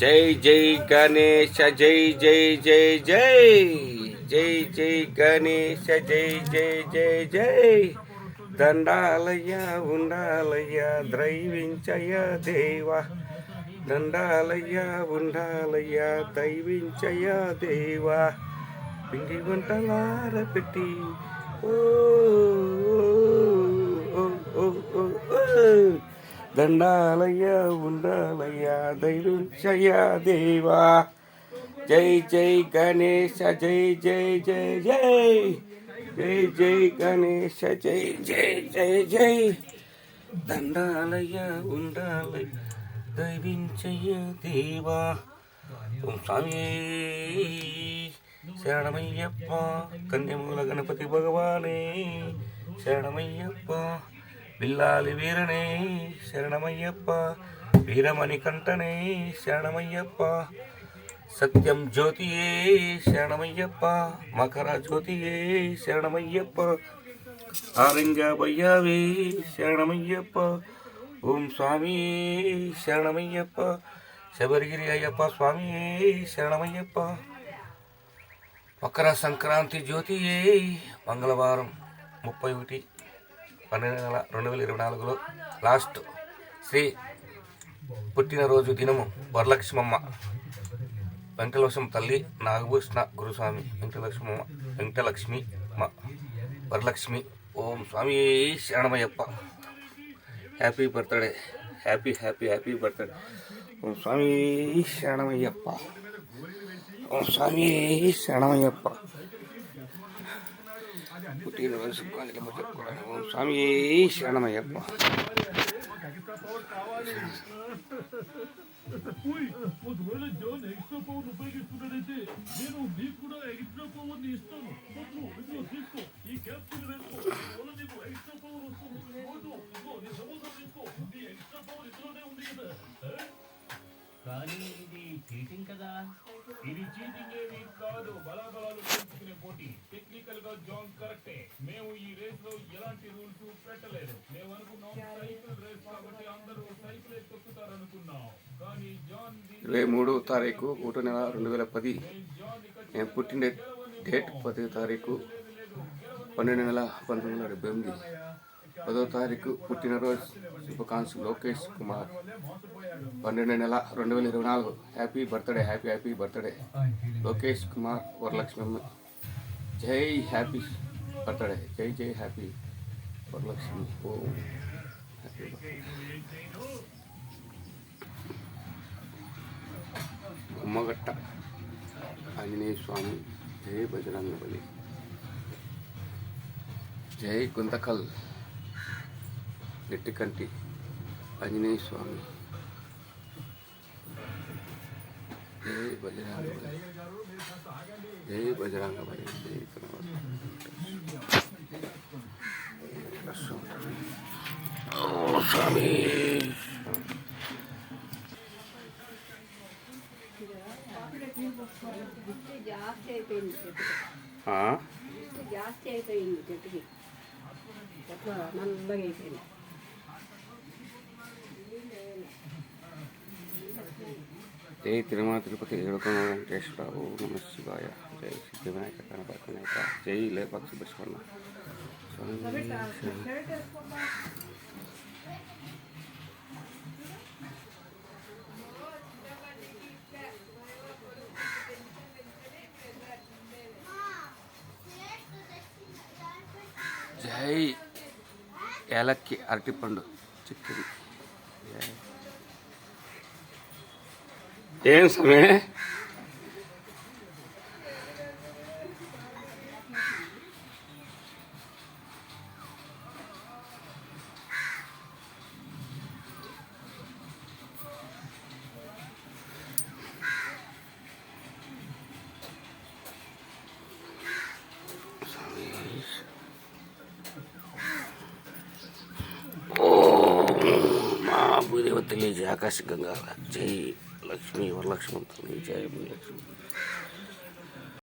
జై జై గణేశ జై జై జై జై జై జై గణేశ జై జై జై జై దండాలయ్య ఉండాలయ్య ద్రైవించయ దేవా దండాలయ్య ఉండాలయ్య దైవించయ దేవా పిండి వంటలార పెట్టి ఓ దండాలయ్య ఉండాలయ్య దైవించయ దేవా జై జై గణేశ జై జై జై జై జై జై గణేశ జై జై జై జై దండాలయ్య ఉండాలయ్య దైవించయ దేవా ఓం స్వామి శరణమయ్యప్ప కన్యమూల గణపతి భగవానే శరణమయ్యప్ప బిల్లాలి వీరనే శరణమయ్యప్ప వీరమణి కంఠనే శరణమయ్యప్ప సత్యం జ్యోతియే శరణమయ్యప్ప మకర జ్యోతియే శరణమయ్యప్ప ఆరంగ భయ్యావే శరణమయ్యప్ప ఓం స్వామి శరణమయ్యప్ప శబరిగిరి అయ్యప్ప స్వామి శరణమయ్యప్ప మకర సంక్రాంతి జ్యోతియే మంగళవారం 31/12/2024లో లాస్ట్ శ్రీ పుట్టినరోజు దినము వరలక్ష్మమ్మ వెంకటలక్ష్మి తల్లి నాగభూషణ గురుస్వామి వెంకటలక్ష్మి వరలక్ష్మి ఓం స్వామి శరణమయ్యప్ప happy birthday happy happy happy birthday ఓం స్వామి శరణమయ్యప్ప ఓం స్వామి శరణమయ్యప్ప పుట్టినరోజు చెప్పుకోవడానికి ఓం స్వామి శరణమయ్యప్ప ఒకవేళ జాన్ ఎక్స్ట్రా పవర్ ఉపయోగిస్తున్నాడైతే నేను నీకు కూడా ఎక్స్ట్రా పవర్ ని ఇస్తాను. తీసుకో ఈ క్యాప్సూల్ వేసుకో, నీకు ఎక్స్ట్రా పవర్ వస్తుంది. నీ సమోసా తీసుకో, నీ ఎక్స్ట్రా పవర్ ఇందులోనే ఉంది కదా. కానీ ఇది చీటింగ్ కదా. ఇది చీటింగ్ ఏమి కాదు, బలాబలాలు పెంచుకునే పోటీ. టెక్నికల్ గా జాన్ కరెక్టే. మేము ఈ రేస్ లో ఎలాంటి రూల్స్ పెట్టలేదు. మేము అనుకున్నాం సైకిల్ రేస్ కాబట్టి అందరూ సైకిల్ తొక్కుతారనుకున్నాం. కానీ జాన్ 23వ తారీఖు 1వ నెల 2010 నేను పుట్టిన డేట్ 10వ తారీఖు 12వ నెల 1978 10వ తారీఖు పుట్టినరోజు శుభాకాంక్ష లోకేష్ కుమార్ 12వ నెల 2024 happy birthday happy happy birthday Lokesh Kumar Varalakshmamma జై హ్యాపీ బర్త్డే జై జై హ్యాపీ వరలక్ష్మి ఓం హ్యాపీ బర్త్డే ఉమ్మగట్ట ఆంజనేయ స్వామి జై బజరంగబలి జై గుంతకల్ గట్టికంటి ఆంజనేయ స్వామి జై బజరంగబలి జై బజరంగబలి జై స్వామి జాస్తి అయిపోయింది చెట్టుకి చెట్లు నల్లగా అయిపోయింది. జై తిరుమల తిరుపతి ఏడుకొండ వెంకటేశ్వర ఓం నమ శివాయ జై సిద్ధి వినాయక గణపతి నాయక జై లేపక్షి బస్వన్న జై ఏలక్కి అరటిపండు చిక్కది ఏం సమయ భూదేవతల్లి జయ ఆకాశ గంగా జై లక్ష్మీ వరలక్ష్మి జయ లక్ష్మి